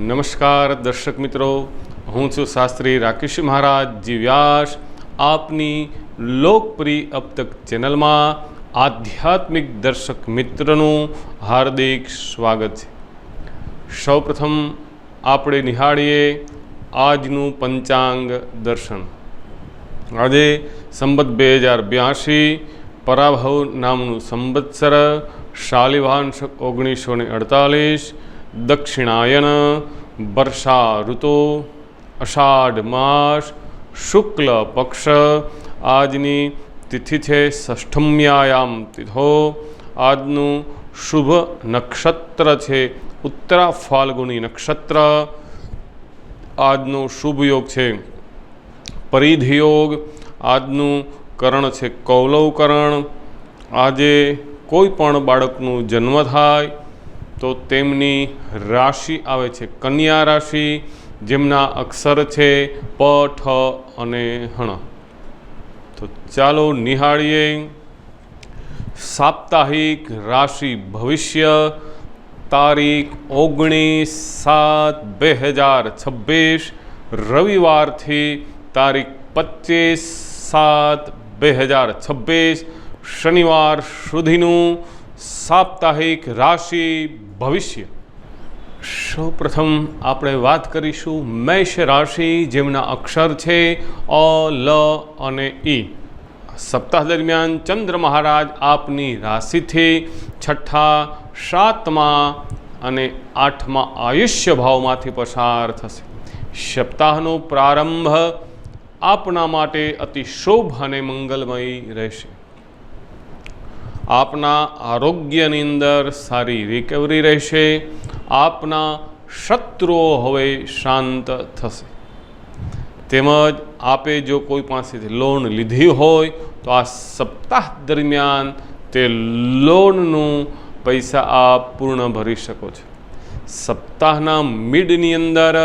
નમસ્કાર દર્શક મિત્રો, હું છું શાસ્ત્રી રાકેશ મહારાજ જી વ્યાસ. આપની લોકપ્રિય અબ તક ચેનલમાં આધ્યાત્મિક દર્શક મિત્રનું હાર્દિક સ્વાગત છે. સૌપ્રથમ આપણે નિહાળીએ આજનું પંચાંગ દર્શન. આજે સંવત 2082 પરાભવ નામનું સંવત્સર, શાલિવાંશ 1948, દક્ષિણાયન, વર્ષા ઋતુ, અષાઢ માસ, શુક્લ પક્ષ. આજની તિથિ છે ષષ્ઠમ્યાયામ તિથો. આજનું શુભ નક્ષત્ર છે ઉત્તરા ફાલ્ગુની નક્ષત્ર. આજનો શુભ યોગ છે પરિધિ યોગ. આજનું કરણ છે કૌલવ કરણ. આજે કોઈ પણ બાળકનું જન્મ થાય તો તેમની રાશિ આવે છે કન્યા રાશિ, જેમના અક્ષર છે પ, ઠ અને હણ. તો ચાલો નિહાળીએ સાપ્તાહિક રાશિ ભવિષ્ય. તારીખ 19/7/2026 રવિવારથી તારીખ 25/7/2026 શનિવાર સુધીનું સાપ્તાહિક રાશિ ભવિષ્ય. સૌપ્રથમ આપણે વાત કરીશું મેષ રાશિ, જેમના અક્ષર છે અ, લ અને ઈ. સપ્તાહ દરમિયાન ચંદ્ર મહારાજ આપની રાશિથી 6ઠા, 7મા અને 8મા આયુષ્ય ભાવમાંથી પસાર થશે. સપ્તાહનો પ્રારંભ આપના માટે અતિ શુભ અને મંગલમય રહેશે. આપના આરોગ્યની અંદર સારી રિકવરી રહેશે. આપના શત્રુઓ હવે શાંત થશે. તેમજ આપે જો કોઈ પાસેથી લોન લીધી હોય તો આ સપ્તાહ દરમિયાન તે લોનનું પૈસા આપ પૂર્ણ ભરી શકો છો. સપ્તાહના મિડની અંદર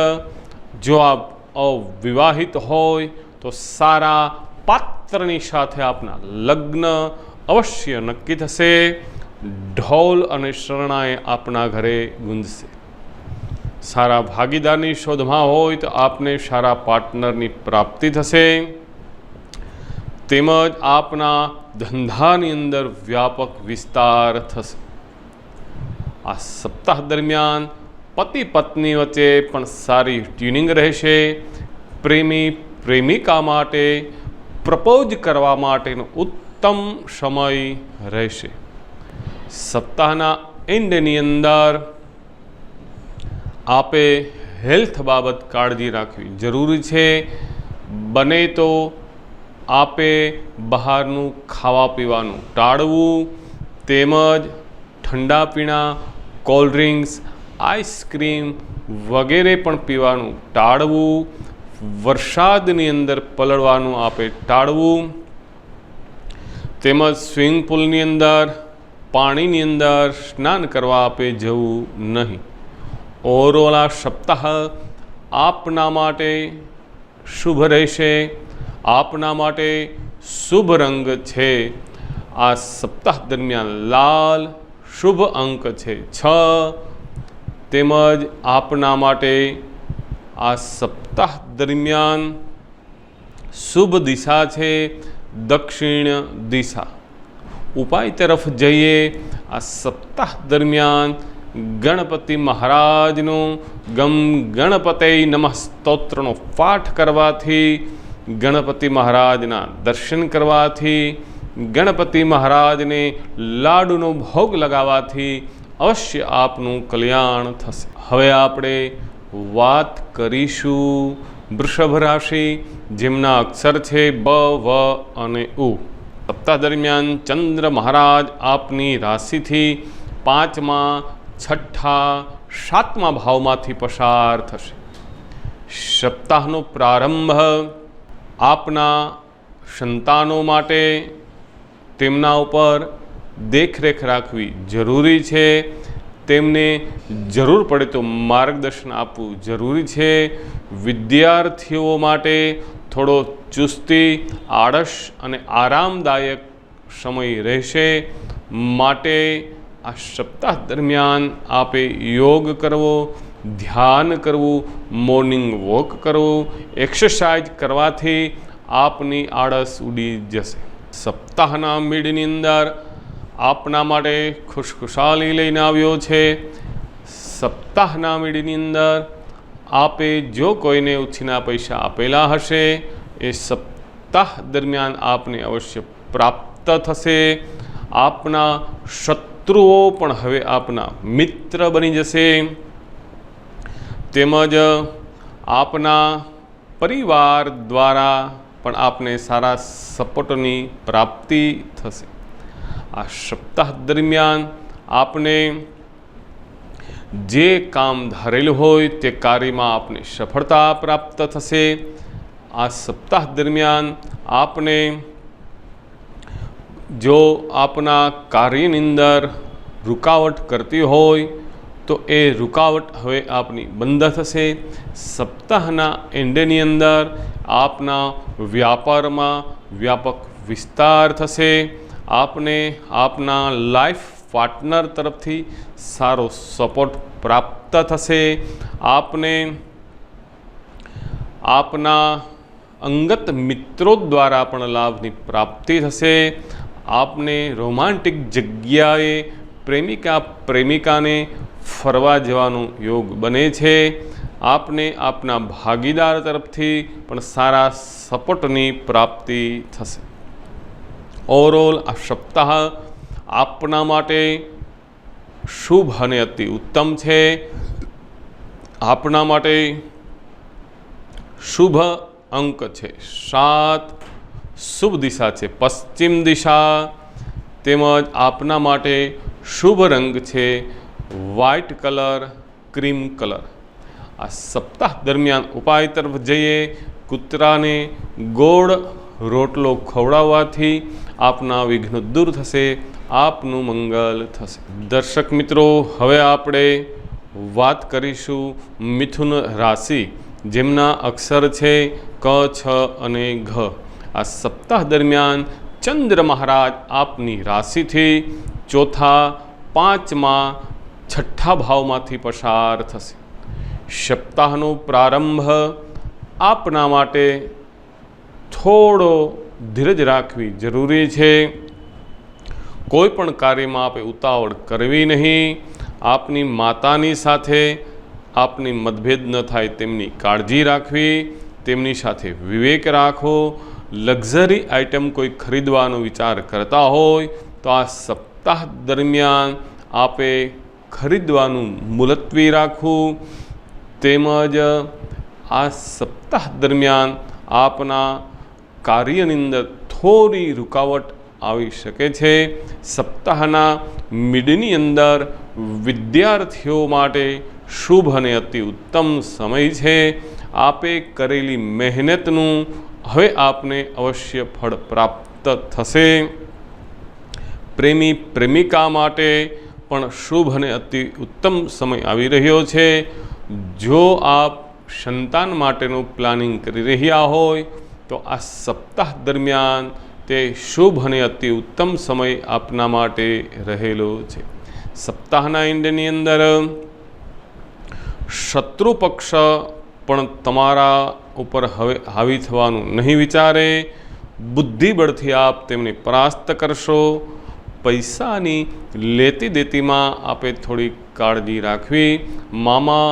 જો આપ અવિવાહિત હોય તો સારા પાત્રની સાથે આપના લગ્ન અવશ્ય નક્કી થશે. ઢોલ અને શરણાએ આપના ઘરે ગુંજશે. સારા ભાગીદારની શોધમાં હોય તો આપને સારા પાર્ટનરની પ્રાપ્તિ થશે. તેમજ આપના ધંધાની અંદર વ્યાપક વિસ્તાર થશે. આ સપ્તાહ દરમિયાન પતિ પત્ની વચ્ચે પણ સારી ટ્યુનિંગ રહેશે. પ્રેમી પ્રેમિકા માટે પ્રપોઝ કરવા માટેનો ઉત્તમ સમય રહેશે. સપ્તાહના એન્ડની અંદર આપે હેલ્થ બાબત કાળજી રાખવી જરૂરી છે. બને તો આપે બહારનું ખાવા પીવાનું ટાળવું. તેમજ ઠંડા પીણા, કોલ્ડ ડ્રિંક્સ, આઈસ્ક્રીમ વગેરે પણ પીવાનું ટાળવું. વરસાદની અંદર પલળવાનું આપે ટાળવું. તેમજ સ્વિમિંગ પુલની અંદર, પાણીની અંદર સ્નાન કરવા આપે જવું નહીં. ઓવરઓલ આ સપ્તાહ આપના માટે શુભ રહેશે. આપના માટે શુભ રંગ છે આ સપ્તાહ દરમિયાન લાલ. શુભ અંક છે 6. તેમજ આપના માટે આ સપ્તાહ દરમિયાન શુભ દિશા છે દક્ષિણ દિશા. ઉપાય તરફ જઈએ. આ સપ્તાહ દરમિયાન ગણપતિ મહારાજનું ગમ ગણપતે નમઃ સ્તોત્રનો પાઠ કરવાથી, ગણપતિ મહારાજના દર્શન કરવાથી, ગણપતિ મહારાજને લાડુનો ભોગ લગાવવાથી અવશ્ય આપનું કલ્યાણ થશે. હવે આપણે વાત કરીશું વૃષભ રાશિ, જેમના અક્ષર છે બ, વ અને ઉ. સપ્તાહ દરમિયાન ચંદ્ર મહારાજ આપની રાશિથી 5મા, 6ઠા, 7મા ભાવમાંથી પસાર થશે. સપ્તાહનો પ્રારંભ આપના સંતાનો માટે તેમના ઉપર દેખરેખ રાખવી જરૂરી છે. તેમને જરૂર પડે તો માર્ગદર્શન આપવું જરૂરી છે. વિદ્યાર્થીઓ માટે થોડો ચુસ્તી, આળસ અને આરામદાયક સમય રહેશે. માટે આ સપ્તાહ દરમિયાન આપે યોગ કરવો, ધ્યાન કરવું, મોર્નિંગ વોક કરવું, એક્સરસાઇઝ કરવાથી આપની આળસ ઉડી જશે. સપ્તાહના મિડની અંદર આપના માટે ખુશખુશાલી લઈને આવ્યો છે. સપ્તાહના મિડની અંદર આપે જો કોઈને ઉછીના પૈસા આપેલા હશે એ સપ્તાહ દરમિયાન આપને અવશ્ય પ્રાપ્ત થશે. આપના શત્રુઓ પણ હવે આપના મિત્ર બની જશે. તેમજ આપના પરિવાર દ્વારા પણ આપને સારા સપોર્ટની પ્રાપ્તિ થશે. આ સપ્તાહ દરમિયાન આપને જે કામ ધારેલું હોય તે કાર્યમાં આપને સફળતા પ્રાપ્ત થશે. આ સપ્તાહ દરમિયાન આપને જો આપના કાર્યની અંદર રૂકાવટ કરતી હોય તો એ રૂકાવટ હવે આપની બંધ થશે. સપ્તાહના એન્ડની અંદર આપના વ્યાપારમાં વ્યાપક વિસ્તાર થશે. આપને આપના લાઈફ પાર્ટનર તરફથી સારો સપોર્ટ પ્રાપ્ત થશે. આપને આપના અંગત મિત્રો દ્વારા પણ લાભની પ્રાપ્તિ થશે. આપને રોમાન્ટિક જગ્યાએ પ્રેમિકાને ફરવા જવાનો યોગ બને છે. આપને આપના ભાગીદાર તરફથી પણ સારા સપોર્ટની પ્રાપ્તિ થશે. ઓવરઓલ આ સપ્તાહ આપના માટે શુભ અને અતિ ઉત્તમ છે. આપના માટે શુભ અંક છે 7, શુભ દિશા છે પશ્ચિમ દિશા, તેમજ આપના માટે શુભ રંગ છે વ્હાઇટ કલર, ક્રીમ કલર. આ સપ્તાહ દરમિયાન ઉપાય તરફ જઈએ. કૂતરાને ગોળ રોટલો ખવડાવવાથી આપના વિઘ્નો દૂર થશે, આપનું મંગલ થશે. દર્શક મિત્રો, હવે આપણે વાત કરીશું મિથુન રાશિ, જેમના અક્ષર છે ક, છ અને ઘ. આ સપ્તાહ દરમિયાન ચંદ્ર મહારાજ આપની રાશિથી ચોથા, પાંચમા, છઠ્ઠા ભાવમાંથી પસાર થશે. સપ્તાહનો પ્રારંભ આપના માટે થોડો ધીરજ રાખવી જરૂરી છે. કોઈ પણ કાર્યમાં આપણે ઉતાવળ કરવી નહીં. આપની માતાની સાથે આપની મતભેદ ન થાય તેમની કાળજી રાખવી. તેમની સાથે વિવેક રાખો. લક્ઝરી આઇટમ કોઈ ખરીદવાનો વિચાર કરતા હોય તો આ સપ્તાહ દરમિયાન આપે ખરીદવાનું મુલતવી રાખવું. તેમજ આ સપ્તાહ દરમિયાન આપના કાર્યની અંદર થોડી રૂકાવટ આવી શકે છે. સપ્તાહના મિડની અંદર વિદ્યાર્થીઓ માટે શુભ અને અતિ ઉત્તમ સમય છે. આપે કરેલી મહેનતનું હવે આપને અવશ્ય ફળ પ્રાપ્ત થશે. પ્રેમી પ્રેમિકા માટે પણ શુભ અને અતિ ઉત્તમ સમય આવી રહ્યો છે. જો આપ સંતાન માટેનું પ્લાનિંગ કરી રહ્યા હોય તો આ સપ્તાહ દરમિયાન તે શુભ અને અતિ ઉત્તમ સમય આપના માટે રહેલો છે. સપ્તાહના એન્ડની અંદર શત્રુ પક્ષ પણ તમારા ઉપર હવે હાવી થવાનું નહીં વિચારે. બુદ્ધિબળથી આપ તેમને પરાસ્ત કરશો. પૈસાની લેતી દેતીમાં આપે થોડી કાળજી રાખવી. મામા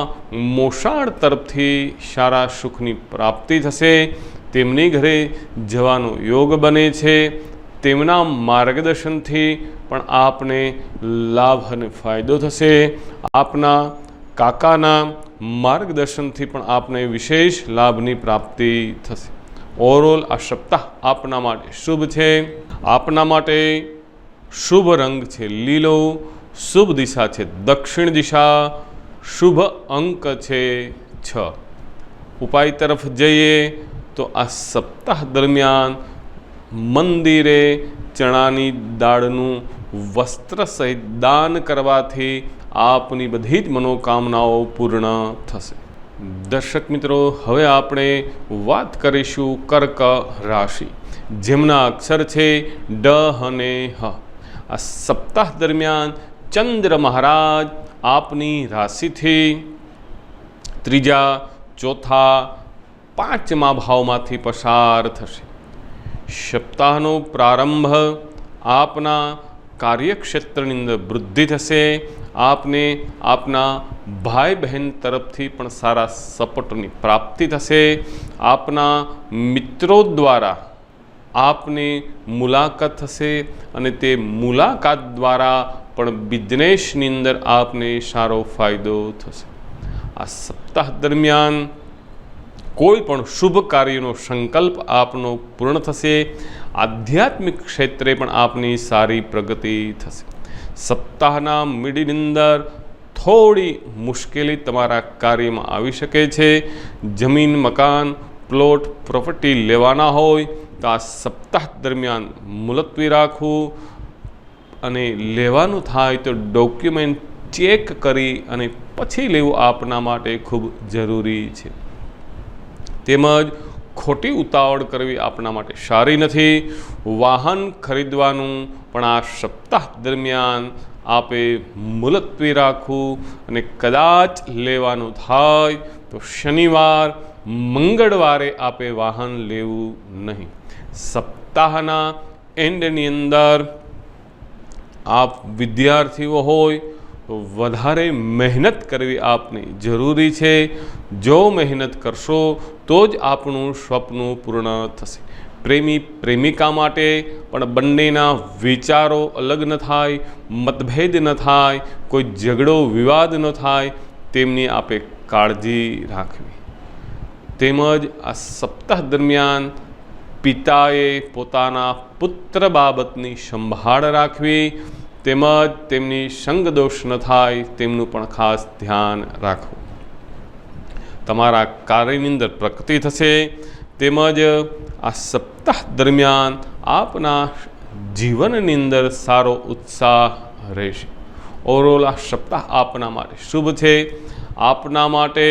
મોસાળ તરફથી સારા સુખની પ્રાપ્તિ થશે. તેમની ઘરે જવાનો યોગ બને છે. તેમના માર્ગદર્શનથી પણ આપને લાભ અને ફાયદો થશે. આપના કાકાના માર્ગદર્શનથી પણ આપને વિશેષ લાભની પ્રાપ્તિ થશે. ઓવરઓલ આ સપ્તાહ આપના માટે શુભ છે. આપના માટે શુભ રંગ છે લીલો. શુભ દિશા છે દક્ષિણ દિશા. શુભ અંક છે 6. ઉપાય તરફ જઈએ તો આ સપ્તાહ દરમિયાન મંદિરે ચણાની દાળનું વસ્ત્ર સહિત દાન કરવાથી આપની બધી જ મનોકામનાઓ પૂર્ણ થશે. દર્શક મિત્રો, હવે આપણે વાત કરીશું કર્ક રાશિ, જેમના અક્ષર છે ડ અને હ. આ સપ્તાહ દરમિયાન ચંદ્ર મહારાજ આપની રાશિથી ત્રીજા, ચોથા, પાંચમા ભાવમાંથી પસાર થશે. સપ્તાહનો પ્રારંભ આપના કાર્યક્ષેત્રની અંદર વૃદ્ધિ થશે. આપને આપના ભાઈ બહેન તરફથી પણ સારા સપોર્ટની પ્રાપ્તિ થશે. આપના મિત્રો દ્વારા આપની મુલાકાત થશે અને તે મુલાકાત દ્વારા પણ બિઝનેસની અંદર આપને સારો ફાયદો થશે. આ સપ્તાહ દરમિયાન કોઈ પણ શુભ કાર્યનો સંકલ્પ આપનો પૂર્ણ થશે. આધ્યાત્મિક ક્ષેત્રે પણ આપની સારી પ્રગતિ થશે. સપ્તાહના મિડિલની અંદર થોડી મુશ્કેલી તમારા કાર્યમાં આવી શકે છે. જમીન, મકાન, પ્લોટ, પ્રોપર્ટી લેવાના હોય તો આ સપ્તાહ દરમિયાન મુલતવી રાખવું અને લેવાનું થાય તો ડોક્યુમેન્ટ ચેક કરી અને પછી લેવું આપના માટે ખૂબ જરૂરી છે. તેમજ ખોટી ઉતાવળ કરવી આપણા માટે સારી નથી. વાહન ખરીદવાનું પણ આ સપ્તાહ દરમિયાન આપે મુલતવી રાખવું અને કદાચ લેવાનું થાય તો શનિવાર, મંગળવારે આપે વાહન લેવું નહીં. સપ્તાહના એન્ડની અંદર આપ વિદ્યાર્થીઓ હોય તો વધારે મહેનત કરવી આપની જરૂરી છે. જો મહેનત કરશો તો જ આપણું સ્વપ્ન પૂર્ણ થશે. પ્રેમી પ્રેમિકા માટે પણ બંનેના વિચારો અલગ ન થાય, મતભેદ ન થાય, કોઈ ઝઘડો વિવાદ ન થાય તેમની આપે કાળજી રાખવી. તેમજ આ સપ્તાહ દરમિયાન પિતાએ પોતાના પુત્ર બાબતની સંભાળ રાખવી તેમજ તેમની સંગદોષ ન થાય તેમનું પણ ખાસ ધ્યાન રાખવું. તમારા કાર્યની અંદર પ્રગતિ થશે. તેમજ આ સપ્તાહ દરમિયાન આપના જીવનની અંદર સારો ઉત્સાહ રહેશે. ઓવરઓલ આ સપ્તાહ આપના માટે શુભ છે. આપના માટે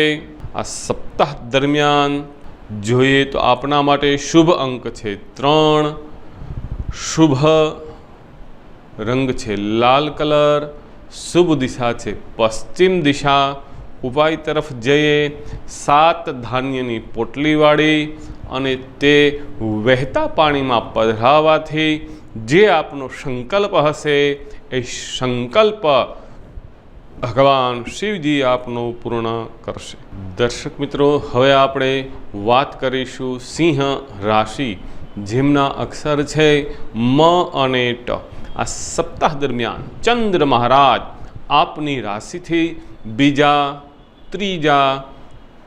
આ સપ્તાહ દરમિયાન જોઈએ તો આપના માટે શુભ અંક છે 3, શુભ રંગ છે લાલ કલર, શુભ દિશા છે પશ્ચિમ દિશા. ઉપાય તરફ જઈએ 7 ધાન્યની પોટલીવાળી અને તે વહેતા પાણીમાં પધરાવવાથી જે આપનો સંકલ્પ હશે એ સંકલ્પ ભગવાન શિવજી આપનો પૂર્ણ કરશે. દર્શક મિત્રો, હવે આપણે વાત કરીશું સિંહ રાશિ જેમના અક્ષર છે મ અને ટ. આ સપ્તાહ દરમિયાન ચંદ્ર મહારાજ આપની રાશિથી બીજા, ત્રીજા,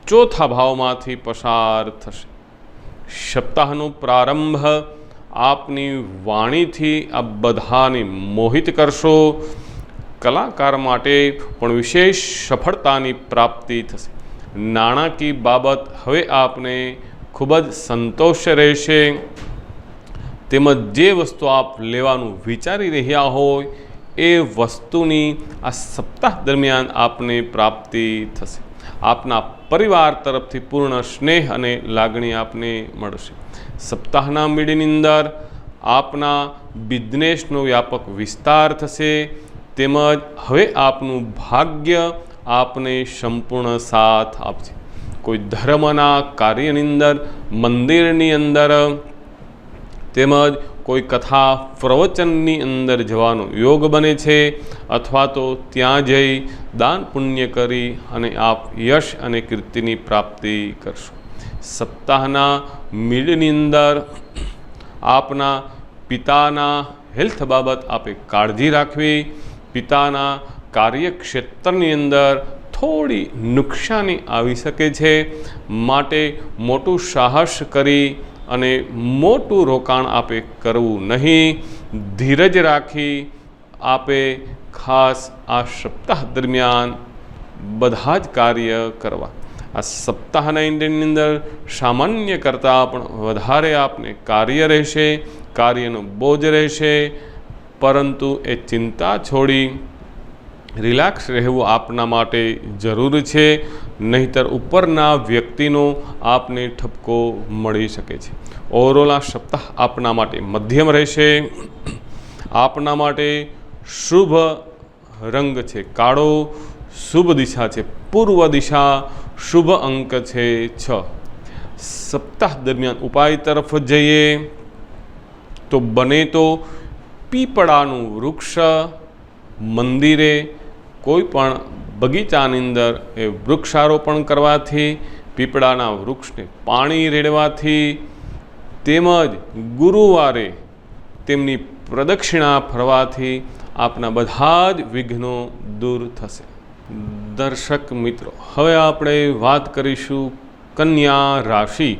ચોથા ભાવમાંથી પસાર થશે. સપ્તાહનો પ્રારંભ આપની વાણીથી આ બધાને મોહિત કરશો. કલાકાર માટે પણ વિશેષ સફળતાની પ્રાપ્તિ થશે. નાણાકીય બાબત હવે આપને ખૂબ જ સંતોષ રહેશે. તેમજ જે વસ્તુ આપ લેવાનું વિચારી રહ્યા હોય એ વસ્તુની આ સપ્તાહ દરમિયાન આપને પ્રાપ્તિ થશે. આપના પરિવાર તરફથી પૂર્ણ સ્નેહ અને લાગણી આપને મળશે. સપ્તાહના મિડની અંદર આપના બિઝનેસનો વ્યાપક વિસ્તાર થશે. તેમજ હવે આપનું ભાગ્ય આપને સંપૂર્ણ સાથ આપશે. કોઈ ધર્મના કાર્યની અંદર, મંદિરની અંદર તેમજ કોઈ કથા પ્રવચનની અંદર જવાનો યોગ બને છે અથવા તો ત્યાં જઈ દાન પુણ્ય કરી અને આપ યશ અને કીર્તિની પ્રાપ્તિ કરશો. સપ્તાહના મિડની અંદર આપના પિતાના હેલ્થ બાબત આપે કાળજી રાખવી. પિતાના કાર્યક્ષેત્રની અંદર થોડી નુકસાની આવી શકે છે, માટે મોટું સાહસ કરી અને મોટું રોકાણ આપે કરવું નહીં. ધીરજ રાખી આપે ખાસ આ સપ્તાહ દરમિયાન બધા જ કાર્ય કરવા. આ સપ્તાહના એન્ડની અંદર સામાન્ય કરતાં પણ વધારે આપને કાર્ય રહેશે, કાર્યનો બોજ રહેશે, પરંતુ એ ચિંતા છોડી રિલેક્સ રહેવું આપના માટે જરૂરી છે. નહીંતર ઉપરના વ્યક્તિનો આપને ઠપકો મળી શકે છે. ઓવરઓલ આ સપ્તાહ આપના માટે મધ્યમ રહેશે. આપના માટે શુભ રંગ છે કાળો, શુભ દિશા છે પૂર્વ દિશા, શુભ અંક છે 6। સપ્તાહ દરમિયાન ઉપાય તરફ જઈએ તો બને તો પીપળાનું વૃક્ષ મંદિરે કોઈ પણ બગીચાની અંદર એ વૃક્ષારોપણ કરવાથી, પીપળાના વૃક્ષને પાણી રેડવાથી, તેમજ ગુરુવારે તેમની પ્રદક્ષિણા ફરવાથી આપના બધા જ વિઘ્નો દૂર થશે। દર્શક મિત્રો, હવે આપણે વાત કરીશું કન્યા રાશિ,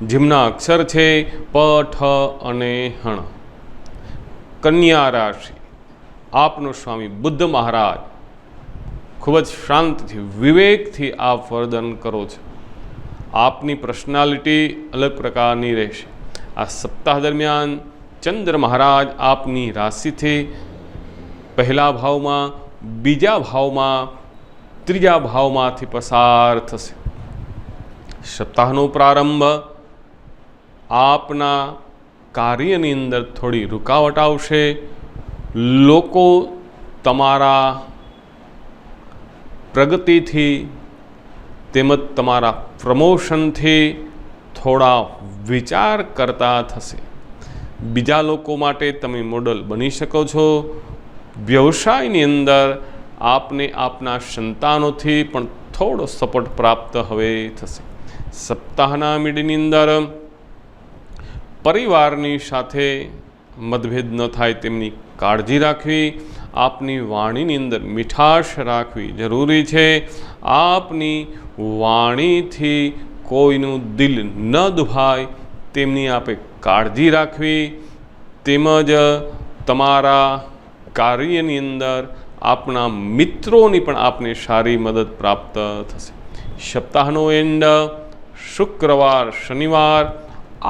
જેમના અક્ષર છે પ, ઠ અને હણ। કન્યા રાશિ, આપનો સ્વામી બુદ્ધ મહારાજ ખૂબ જ શાંતિથી, વિવેકથી આપ વર્તન કરો છો। આપની પર્સનાલિટી અલગ પ્રકારની રહેશે। આ સપ્તાહ દરમિયાન ચંદ્ર મહારાજ આપની રાશિથી પહેલા ભાવમાં, બીજા ભાવમાં, ત્રીજા ભાવમાંથી પસાર થશે। સપ્તાહનો પ્રારંભ આપના કાર્યની અંદર થોડી રૂકાવટ આવશે। લોકો તમારા પ્રગતિથી તેમજ તમારા પ્રમોશનથી થોડા વિચાર કરતા થશે। બીજા લોકો માટે તમે મોડલ બની શકો છો। વ્યવસાયની અંદર આપને આપના સંતાનોથી પણ થોડો સપોર્ટ પ્રાપ્ત હવે થશે। સપ્તાહના મિડની અંદર પરિવારની સાથે મતભેદ ન થાય તેમની કાળજી રાખવી। આપની વાણીની અંદર મીઠાશ રાખવી જરૂરી છે। આપની વાણીથી કોઈનું દિલ ન દુભાય તેમની આપે કાળજી રાખવી। તેમજ તમારા કાર્યની અંદર આપના મિત્રોની પણ આપને સારી મદદ પ્રાપ્ત થશે। સપ્તાહનો એન્ડ શુક્રવાર, શનિવાર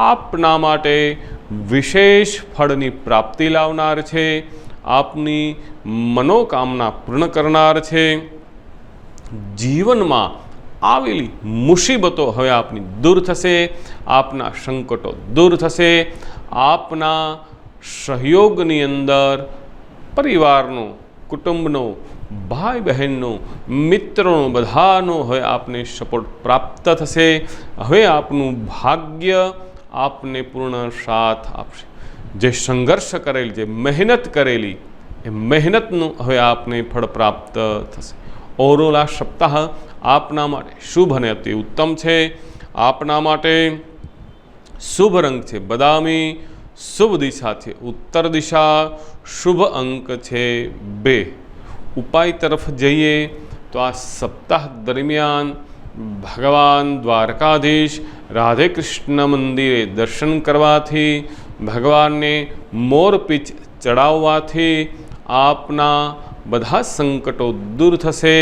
આપના માટે વિશેષ ફળની પ્રાપ્તિ લાવનાર છે। આપની મનોકામના પૂર્ણ કરનાર છે। જીવનમાં આવેલી મુસીબતો હવે આપની દૂર થશે। આપના સંકટો દૂર થશે। આપના સહયોગની અંદર પરિવારનો, કુટુંબનો, ભાઈ બહેનનો, મિત્રોનો, બધાનો હવે આપને સપોર્ટ પ્રાપ્ત થશે। હવે આપનું ભાગ્ય આપને પૂર્ણ સાથ આપશે। જે સંઘર્ષ કરેલી, જે મહેનત કરેલી, એ મહેનતનું હવે આપને ફળ પ્રાપ્ત થશે। ઓવરઓલ આ સપ્તાહ આપના માટે શુભ અને અતિ ઉત્તમ છે। આપના માટે શુભ રંગ છે બદામી, શુભ દિશા છે ઉત્તર દિશા, શુભ અંક છે 2। ઉપાય તરફ જઈએ તો આ સપ્તાહ દરમિયાન ભગવાન દ્વારકાધીશ રાધે કૃષ્ણ મંદિરે દર્શન કરવાથી, ભગવાનને મોરપીંછ ચડાવવાથી આપના બધા સંકટો દૂર થશે।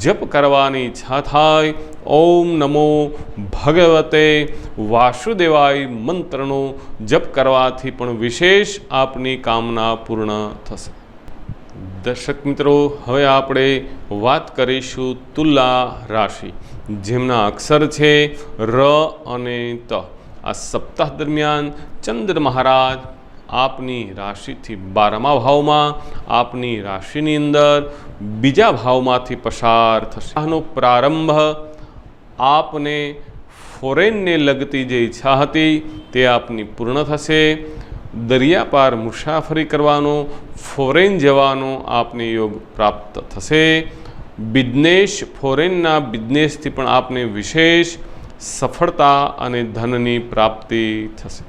જપ કરવાની ઈચ્છા થાય ઓમ નમો ભગવતે વાસુદેવાય મંત્રનો જપ કરવાથી પણ વિશેષ આપની કામના પૂર્ણ થશે। દર્શક મિત્રો, હવે આપણે વાત કરીશું તુલા રાશિ, જેમના અક્ષર છે ર અને ત। આ સપ્તાહ દરમિયાન ચંદ્ર મહારાજ આપની રાશિથી 12મા ભાવમાં, આપની રાશિની અંદર બીજા ભાવમાંથી પસાર થશે। આનો પ્રારંભ આપને ફોરેનને લગતી જે ઈચ્છા હતી તે આપની પૂર્ણ થશે। દરિયા પાર મુસાફરી કરવાનો, ફોરેન જવાનો આપને યોગ પ્રાપ્ત થશે। બિઝનેસ, ફોરેનના બિઝનેસથી પણ આપને વિશેષ સફળતા અને ધનની પ્રાપ્તિ થશે।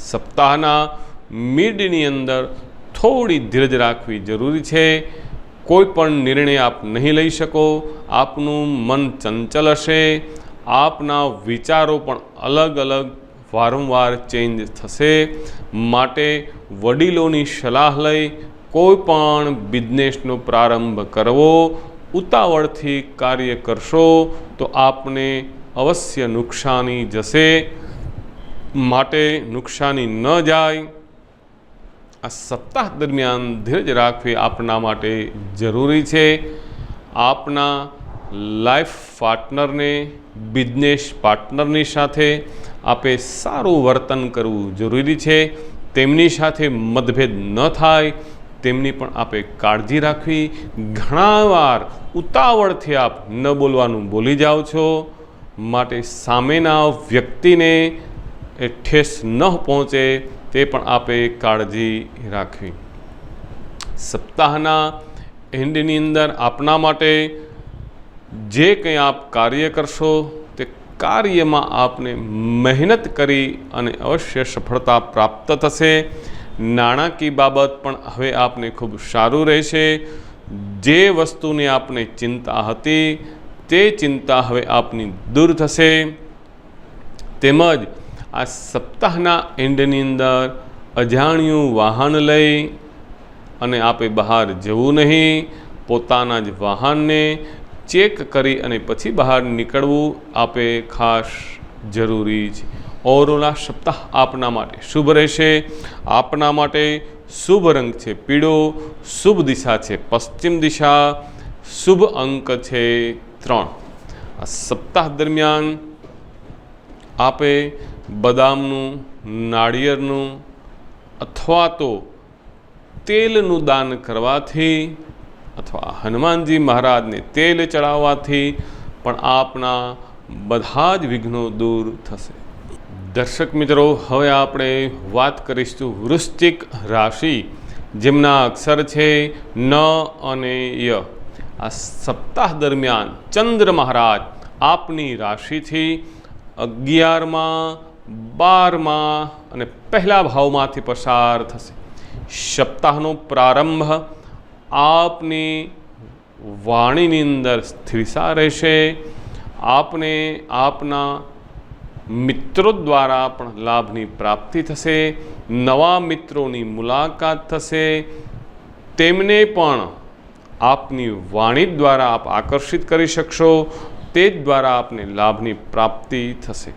સપ્તાહના મિડની અંદર થોડી ધીરજ રાખવી જરૂરી છે। કોઈ પણ નિર્ણય આપ નહીં લઈ શકો। આપનું મન ચંચલ હશે। આપના વિચારો પણ અલગ અલગ વારંવાર ચેન્જ થશે। માટે વડીલોની સલાહ લઈ કોઈ પણ બિઝનેસનો પ્રારંભ કરવો। ઉતાવળથી કાર્ય કરશો તો આપને અવશ્ય નુકસાની જશે। માટે નુકસાની ન જાય। આ સપ્તાહ દરમિયાન ધીરજ રાખવી આપના માટે જરૂરી છે। આપના લાઈફ પાર્ટનરને, બિઝનેસ પાર્ટનરની સાથે આપે સારું વર્તન કરવું જરૂરી છે। તેમની સાથે મતભેદ ન થાય તેમની પણ આપે કાળજી રાખવી. ઘણાવાર ઉતાવળથી આપ ન બોલવાનું બોલી જાઓ છો, માટે સામેના વ્યક્તિને એ ઠેસ ન પહોંચે તે પણ આપે કાળજી રાખવી. સપ્તાહના એન્ડની અંદર આપના માટે જે કંઈ આપ કાર્ય કરશો તે કાર્યમાં આપને મહેનત કરી અને અવશ્ય સફળતા પ્રાપ્ત થશે. નાણાકીય બાબત પણ હવે આપને ખૂબ સારું રહેશે. જે વસ્તુની આપને ચિંતા હતી તે ચિંતા હવે આપની દૂર થશે. તેમજ આ સપ્તાહના એન્ડની અંદર અજાણ્યું વાહન લઈ અને આપે બહાર જવું નહીં. પોતાના જ વાહનને ચેક કરી અને પછી બહાર નીકળવું આપે ખાસ જરૂરી છે. ઓરોલા સપ્તાહ આપના માટે શુભ રહેશે. આપના માટે શુભ રંગ છે પીળો, શુભ દિશા છે પશ્ચિમ દિશા, શુભ અંક છે 3. આ સપ્તાહ દરમિયાન આપે બદામનું, નાળિયેરનું અથવા તો તેલનું દાન કરવાથી અથવા હનુમાનજી મહારાજને તેલ ચડાવવાથી પણ આપના બધા જ વિઘ્નો દૂર થશે. દર્શક મિત્રો, હવે આપણે વાત કરીશું વૃશ્ચિક રાશિ, જેમના અક્ષર છે ન અને ય. આ સપ્તાહ દરમિયાન ચંદ્ર મહારાજ આપની રાશિથી 11માં, 12માં અને પહેલા ભાવમાંથી પસાર થશે. સપ્તાહનો પ્રારંભ આપની વાણીની અંદર સ્થિરતા રહેશે. આપને આપના મિત્રો દ્વારા પણ લાભની પ્રાપ્તિ થશે. નવા મિત્રોની મુલાકાત થશે. તેમને પણ આપની વાણી દ્વારા આપ આકર્ષિત કરી શકશો. તે જ દ્વારા આપને લાભની પ્રાપ્તિ થશે.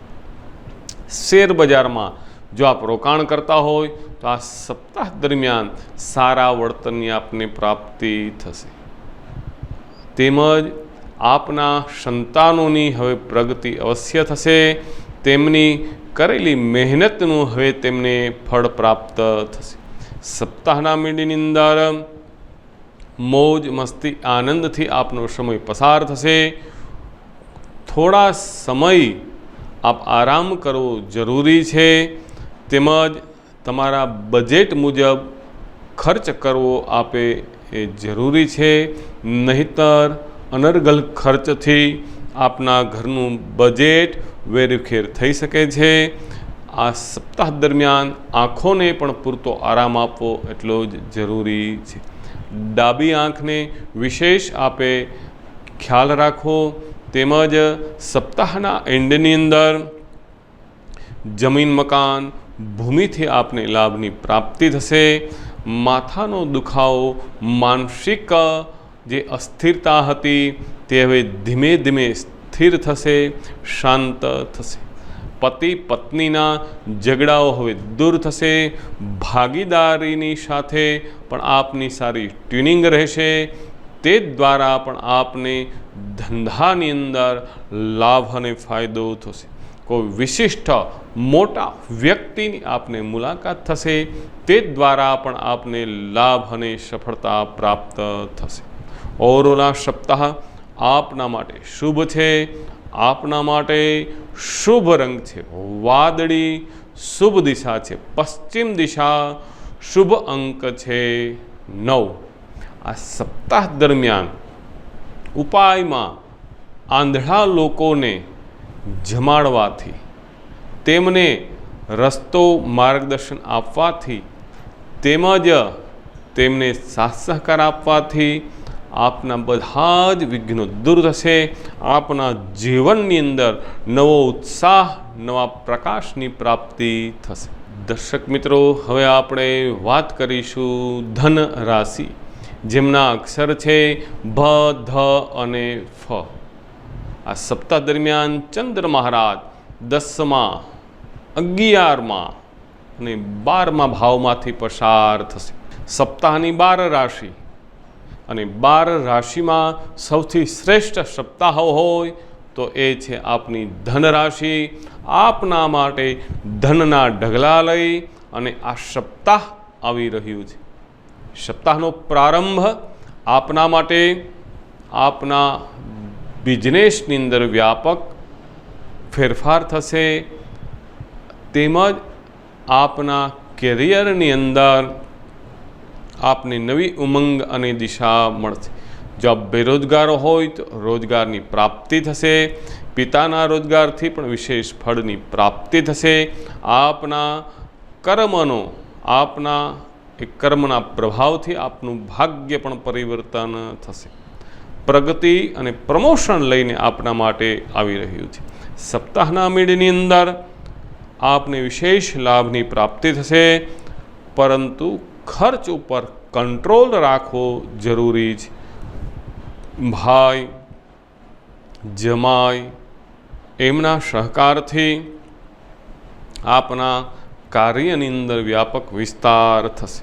શેર બજારમાં જો આપ રોકાણ કરતા હોય તો આ સપ્તાહ દરમિયાન સારા વળતરની આપને પ્રાપ્તિ થશે. તેમજ આપના સંતાનોની હવે પ્રગતિ અવશ્ય થશે. તેમની કરેલી મહેનતનું હવે તેમને ફળ પ્રાપ્ત થશે. સપ્તાહના મીડિયાની અંદર મોજ મસ્તી આનંદથી આપનો સમય પસાર થશે. થોડા સમય આપ આરામ કરવો જરૂરી છે. તેમજ તમારા બજેટ મુજબ ખર્ચ કરવો આપે એ જરૂરી છે. નહીતર અનર્ગલ ખર્ચથી આપના ઘરનું બજેટ વેરવિખેર થઈ શકે છે. આ સપ્તાહ દરમિયાન આંખોને પણ પૂરતો આરામ આપવો એટલો જ જરૂરી છે. ડાબી આંખને વિશેષ આપે ખ્યાલ રાખવો. તેમજ સપ્તાહના એન્ડની અંદર જમીન, મકાન, ભૂમિથી આપને લાભની પ્રાપ્તિ થશે. માથાનો દુખાવો, માનસિક જે અસ્થિરતા હતી તે હવે ધીમે ધીમે સ્થિર થશે, શાંત થશે. પતિ પત્નીના ઝઘડાઓ હવે દૂર થશે. ભાગીદારીની સાથે પણ આપની સારી ટ્યુનિંગ રહેશે. તે દ્વારા પણ આપને ધંધાની અંદર લાભ અને ફાયદો થશે. કોઈ વિશિષ્ટ મોટા વ્યક્તિની આપને મુલાકાત થશે. તે દ્વારા પણ આપને લાભ અને સફળતા પ્રાપ્ત થશે. ઓરોલા સપ્તાહ આપના માટે શુભ છે. આપના માટે શુભ રંગ છે વાદળી, શુભ દિશા છે પશ્ચિમ દિશા, શુભ અંક છે 9. આ સપ્તાહ દરમિયાન ઉપાયમાં આંધળા લોકોને જમાડવાથી, તેમને રસ્તો માર્ગદર્શન આપવાથી, તેમજ તેમને સાથ સહકાર આપવાથી આપના બધા જ વિઘ્નો દૂર થશે. આપના જીવનની અંદર નવો ઉત્સાહ, નવા પ્રકાશની પ્રાપ્તિ થશે. દર્શક મિત્રો, હવે આપણે વાત કરીશું ધન રાશિ, જેમના અક્ષર છે ભ, ધ અને ફ. આ સપ્તાહ દરમિયાન ચંદ્ર મહારાજ 10માં, 11માં અને 12માં ભાવમાંથી પસાર થશે. સપ્તાહની 12 રાશિ અને 12 રાશિમાં સૌથી શ્રેષ્ઠ સપ્તાહ હોય તો એ છે આપની ધન રાશિ. આપના માટે ધનના ઢગલા લઈ અને આ સપ્તાહ આવી રહ્યું છે. સપ્તાહનો પ્રારંભ આપના માટે આપના બિઝનેસની અંદર વ્યાપક ફેરફાર થશે, તેમજ આપના કેરિયરની અંદર આપને નવી ઉમંગ અને દિશા મળશે. જો આપ બેરોજગાર હોય તો રોજગારની પ્રાપ્તિ થશે, પિતાના રોજગારથી પણ વિશેષ ફળની પ્રાપ્તિ થશે. આપના કર્મના પ્રભાવથી આપનું ભાગ્ય પણ પરિવર્તન થશે. પ્રગતિ અને પ્રમોશન લઈને આપના માટે આવી રહ્યું છે. સપ્તાહના મિડની અંદર આપને વિશેષ લાભની પ્રાપ્તિ થશે, પરંતુ ખર્ચ ઉપર કંટ્રોલ રાખવો જરૂરી છે. ભાઈ, જમાઈ એમના સહકારથી આપના કાર્યની અંદર વ્યાપક વિસ્તાર થશે.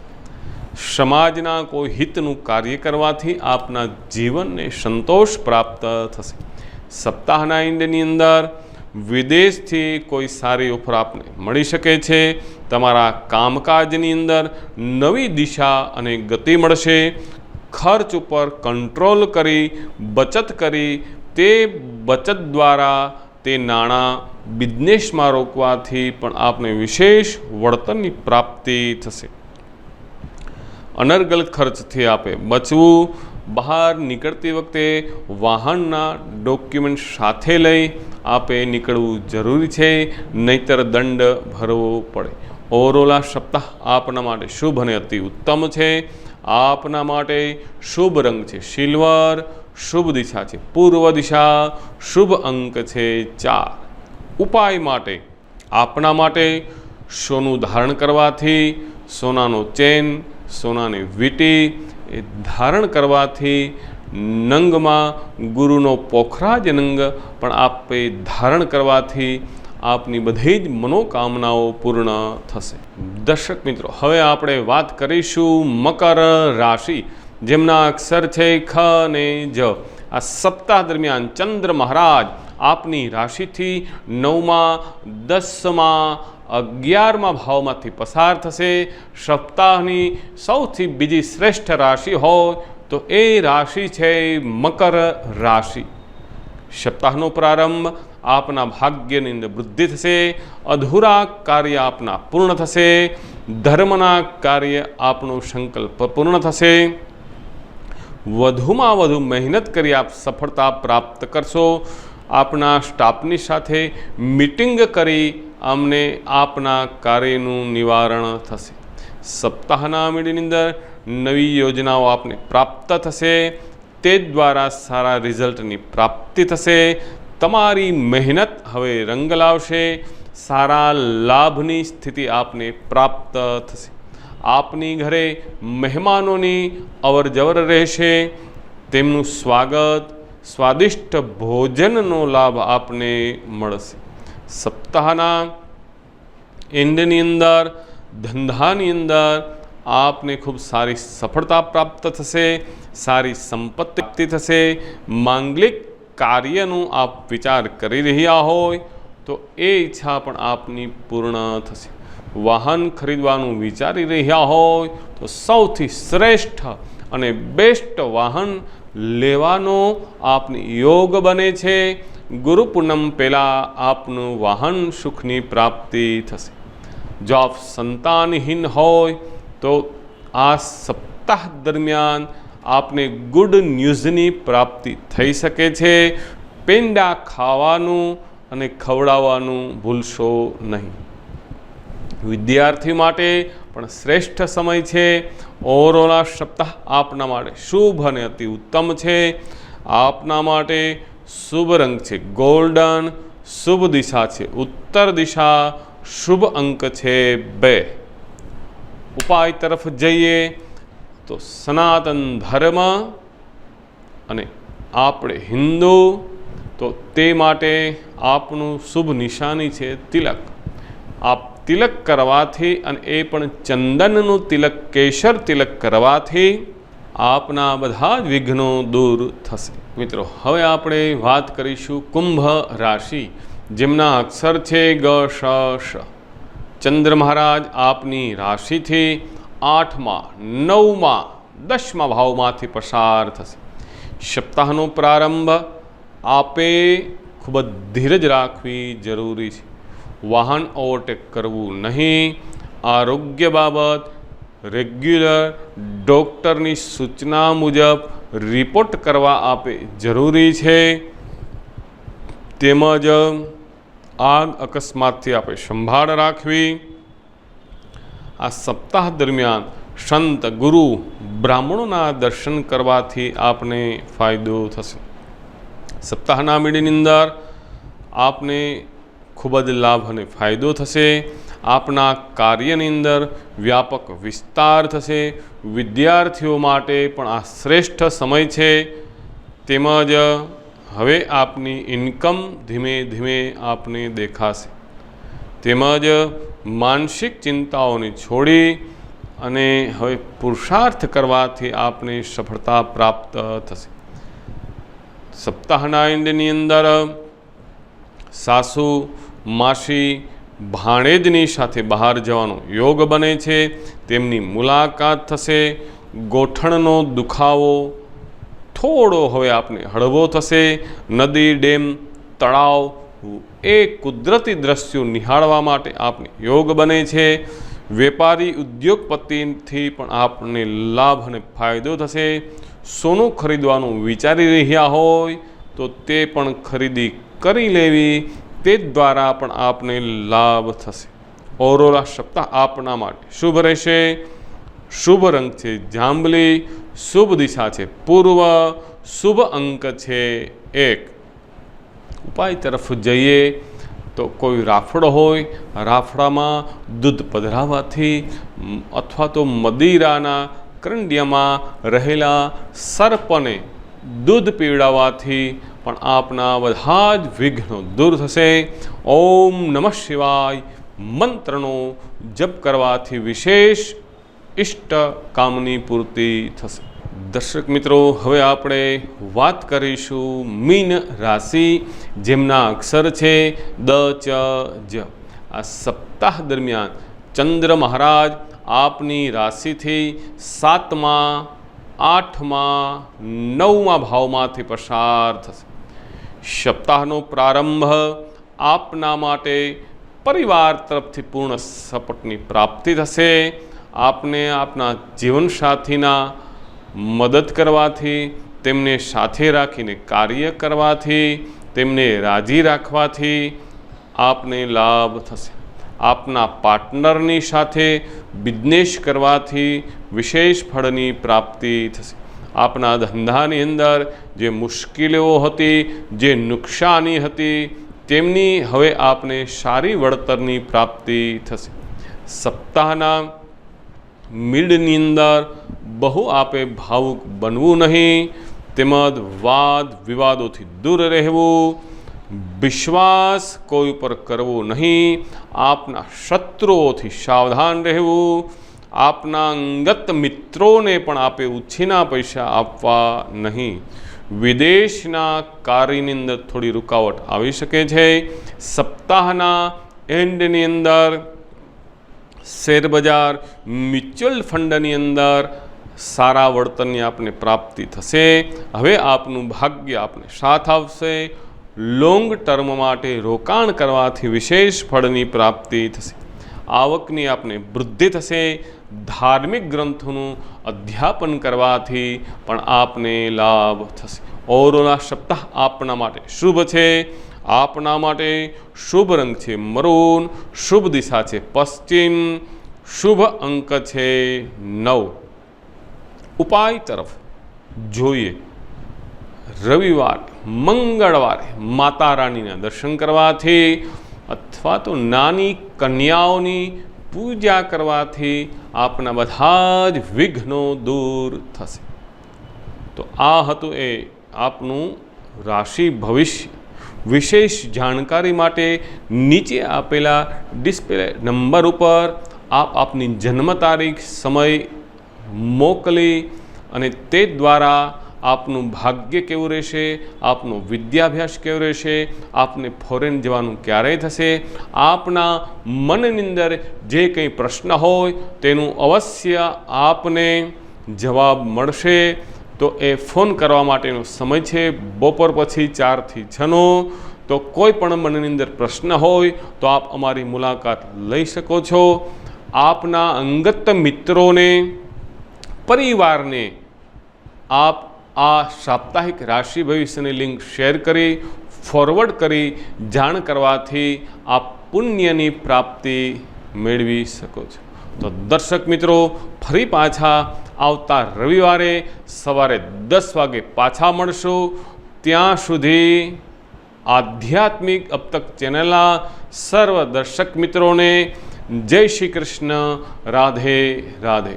સમાજના કોઈ હિતનું કાર્ય કરવાથી આપના જીવનને સંતોષ પ્રાપ્ત થશે. સપ્તાહના એન્ડની અંદર વિદેશથી કોઈ સારી ઓફર આપને મળી શકે છે. તમારા કામકાજની અંદર નવી દિશા અને ગતિ મળશે. ખર્ચ ઉપર કંટ્રોલ કરી બચત કરી તે બચત દ્વારા તે નાણાં બિઝનેસમાં રોકવાથી પણ આપને વિશેષ વળતરની પ્રાપ્તિ થશે. અનર્ગલ ખર્ચથી આપે બચવું. બહાર નીકળતી વખતે વાહનના ડોક્યુમેન્ટ સાથે લઈ આપે નીકળવું જરૂરી છે, નહીતર દંડ ભરવો પડે. ઓવરઓલ આ સપ્તાહ આપના માટે શુભ અને અતિ ઉત્તમ છે. આપના માટે શુભ રંગ છે સિલ્વર, શુભ દિશા છે પૂર્વ દિશા, શુભ અંક છે 4. ઉપાય માટે આપના માટે સોનું ધારણ કરવાથી, સોનાનો ચેન, સોનાની વીંટી એ ધારણ કરવાથી, નંગમાં ગુરુનો પોખરાજ નંગ પણ આપે ધારણ કરવાથી આપની બધી જ મનોકામનાઓ પૂર્ણ થશે. દર્શક મિત્રો, હવે આપણે વાત કરીશું મકર રાશિ, જેમના અક્ષર છે ખ અને જ. આ સપ્તાહ દરમિયાન ચંદ્ર મહારાજ આપની રાશિથી 9મા, 10મા, 11મા ભાવમાંથી પસાર થશે. સપ્તાહની સૌથી બીજી શ્રેષ્ઠ રાશિ હોય તો એ રાશિ છે મકર રાશિ. સપ્તાહનો પ્રારંભ આપના ભાગ્યની અંદર વૃદ્ધિ થશે. અધૂરા કાર્ય આપના પૂર્ણ થશે. ધર્મના કાર્ય આપણો સંકલ્પ પૂર્ણ થશે. વધુમાં વધુ મહેનત કરી આપ સફળતા પ્રાપ્ત કરશો. આપના સ્ટાફની સાથે મીટિંગ કરી અમને આપના કાર્યનું નિવારણ થશે. સપ્તાહના મિડની અંદર નવી યોજનાઓ આપને પ્રાપ્ત થશે. તે દ્વારા સારા રિઝલ્ટની પ્રાપ્તિ થશે. તમારી મહેનત હવે રંગ લાવશે. સારા લાભની સ્થિતિ આપને પ્રાપ્ત થશે. આપની ઘરે મહેમાનોની અવરજવર રહેશે. તેમનું સ્વાગત, સ્વાદિષ્ટ ભોજનનો લાભ આપને મળશે. સપ્તાહના એન્ડની અંદર ધંધાની અંદર આપને ખૂબ સારી સફળતા પ્રાપ્ત થશે. સારી સંપત્તિ પ્રાપ્તિ થશે. માંગલિક કાર્યનું આપ વિચાર કરી રહ્યા હોય તો એ ઈચ્છા પણ આપની પૂર્ણ થશે. વાહન ખરીદવાનું વિચારી રહ્યા હોય તો સૌથી શ્રેષ્ઠ અને બેસ્ટ વાહન લેવાનો આપની યોગ બને છે. ગુરુ પૂનમ પહેલાં આપનું વાહન સુખની પ્રાપ્તિ થશે. જો આપ સંતાનહીન હોય તો આ સપ્તાહ દરમિયાન આપને ગુડ ન્યૂઝની પ્રાપ્તિ થઈ શકે છે. પેંડા ખાવાનું અને ખવડાવવાનું ભૂલશો નહીં. વિદ્યાર્થી માટે પણ શ્રેષ્ઠ સમય છે. ઓવરઓલ આ સપ્તાહ આપના માટે શુભ અને અતિ ઉત્તમ છે. આપના માટે શુભ રંગ છે ગોલ્ડન, શુભ દિશા છે ઉત્તર દિશા, શુભ અંક છે 2. ઉપાય તરફ જઈએ તો સનાતન ધર્મ અને આપણે હિન્દુ, તો તે માટે આપનું શુભ નિશાની છે તિલક. આપ તિલક કરવાથી, અને એ પણ ચંદનનું તિલક, કેસર તિલક કરવાથી આપના બધા જ વિઘ્નો દૂર થશે. મિત્રો, હવે આપણે વાત કરીશું કુંભ રાશિ, જેમના અક્ષર છે ગ, શ, શ. ચંદ્ર મહારાજ આપની રાશિથી 8માં 9માં 10માં ભાવમાંથી પસાર થશે. સપ્તાહનો પ્રારંભ આપે ખૂબ જ ધીરજ રાખવી જરૂરી છે. વાહન ઓવરટેક કરવું નહીં. આરોગ્ય બાબત રેગ્યુલર ડૉક્ટરની સૂચના મુજબ રિપોર્ટ કરવા આપે જરૂરી છે. તેમજ આગ અકસ્માતથી આપણે સંભાળ રાખવી. આ સપ્તાહ દરમિયાન સંત ગુરુ બ્રાહ્મણોના દર્શન કરવાથી આપને ફાયદો થશે. સપ્તાહના મીડિયાની અંદર આપને ખૂબ જ લાભ અને ફાયદો થશે. આપના કાર્યની અંદર વ્યાપક વિસ્તાર થશે. વિદ્યાર્થીઓ માટે પણ આ શ્રેષ્ઠ સમય છે. તેમજ હવે આપની ઇન્કમ ધીમે ધીમે આપને દેખાશે. તેમજ માનસિક ચિંતાઓને છોડી અને હવે પુરુષાર્થ કરવાથી આપને સફળતા પ્રાપ્ત થશે. સપ્તાહના એન્ડની અંદર સાસુ માસી ભાણેજની સાથે બહાર જવાનો યોગ બને છે. તેમની મુલાકાત થશે. ગોઠણનો દુખાવો થોડો હવે આપને હળવો થશે. નદી ડેમ તળાવ એ કુદરતી દ્રશ્યો નિહાળવા માટે આપને યોગ બને છે. વેપારી ઉદ્યોગપતિથી પણ આપને લાભ અને ફાયદો થશે. સોનું ખરીદવાનું વિચારી રહ્યા હોય તો તે પણ ખરીદી કરી લેવી. તે દ્વારા પણ આપને લાભ થશે. ઓવરઓલ આ સપ્તાહ આપના માટે શુભ રહેશે. શુભ રંગ છે જાંબલી. શુભ દિશા છે પૂર્વ. શુભ અંક છે 1. ઉપાય તરફ જઈએ તો કોઈ રાફડો હોય, રાફડામાં દૂધ પધરાવવાથી અથવા તો મદિરાના કરંડિયામાં રહેલા સર્પને દૂધ પીવડાવવાથી પણ આપના બધા જ વિઘ્નો દૂર થશે. ઓમ નમઃ શિવાય મંત્રનો જપ કરવાથી વિશેષ ઇષ્ટ કામની પૂર્તિ થશે. દર્શક મિત્રો, હવે આપણે વાત કરીશું મીન રાશિ, જેમના અક્ષર છે દ ચ જ. આ સપ્તાહ દરમિયાન ચંદ્ર મહારાજ આપની રાશિથી 7માં 8માં 9માં ભાવમાંથી પસાર થશે. સપ્તાહનો પ્રારંભ આપના માટે પરિવાર તરફથી પૂર્ણ સપોર્ટની પ્રાપ્તિ થશે. આપને આપના જીવનસાથીના મદદ કરવાથી, તેમને સાથે રાખીને કાર્ય કરવાથી, તેમને રાજી રાખવાથી આપને લાભ થશે. આપના પાર્ટનરની સાથે બિઝનેસ કરવાથી વિશેષ ફળની પ્રાપ્તિ થશે. આપના ધંધાની અંદર જે મુશ્કેલીઓ હતી, જે નુકસાની હતી, તેમની હવે આપને સારી વળતરની પ્રાપ્તિ થશે. સપ્તાહના મિડની અંદર બહુ આપે ભાવુક બનવું નહીં. તેમજ વાદ વિવાદોથી દૂર રહેવું. વિશ્વાસ કોઈ ઉપર કરવો નહીં. આપના શત્રુઓથી સાવધાન રહેવું. આપના અંગત મિત્રોને પણ આપે ઉછીના પૈસા આપવા નહીં. વિદેશના કાર્યની અંદર થોડી રૂકાવટ આવી શકે છે. સપ્તાહના એન્ડની અંદર શેરબજાર, મ્યુચ્યુઅલ ફંડની અંદર સારા વળતરની આપને પ્રાપ્તિ થશે. હવે આપનું ભાગ્ય આપને સાથ આપશે. લોંગ ટર્મ માટે રોકાણ કરવાથી વિશેષ ફળની પ્રાપ્તિ થશે. આવકની આપને વૃદ્ધિ થશે. ધાર્મિક ગ્રંથોનું અધ્યાપન કરવાથી પણ આપને લાભ થશે. ઓવરઓલ આ સપ્તાહ આપના માટે શુભ છે. આપના માટે શુભ રંગ છે મરૂન. શુભ દિશા છે પશ્ચિમ. શુભ અંક છે 9. ઉપાય તરફ જોઈએ. રવિવાર મંગળવારે માતા રાણીના દર્શન કરવાથી અથવા તો નાની કન્યાઓની પૂજા કરવાથી આપના બધા જ વિઘ્નો દૂર થશે. તો આ હતું એ આપનું રાશિ ભવિષ્ય. વિશેષ જાણકારી માટે નીચે આપેલા ડિસ્પ્લે નંબર ઉપર આપ આપની જન્મ તારીખ, સમય મોકલી અને તે દ્વારા આપનું ભાગ્ય કેવું રહેશે, આપનો વિદ્યાભ્યાસ કેવો રહેશે, આપને ફોરેન જવાનું ક્યારેય થશે, આપના મનની અંદર જે કંઈ પ્રશ્ન હોય તેનું અવશ્ય આપને જવાબ મળશે. તો એ ફોન કરવા માટેનો સમય છે બપોર પછી 4 થી 6નો. તો કોઈ પણ મનની અંદર પ્રશ્ન હોય તો આપ અમારી મુલાકાત લઈ શકો છો. આપના અંગત મિત્રોને, પરિવારને આપ આ સાપ્તાહિક રાશિ ભવિષ્યની લિંક શેર કરી, ફોરવર્ડ કરી જાણ કરવાથી આપ પુણ્યની પ્રાપ્તિ મેળવી શકો છો. તો દર્શક મિત્રો, ફરી પાછા આવતા રવિવારે સવારે 10 વાગે પાછા મળશું. ત્યાં સુધી આધ્યાત્મિક અબ તક ચેનલના સર્વ દર્શક મિત્રોને જય શ્રી કૃષ્ણ, રાધે રાધે.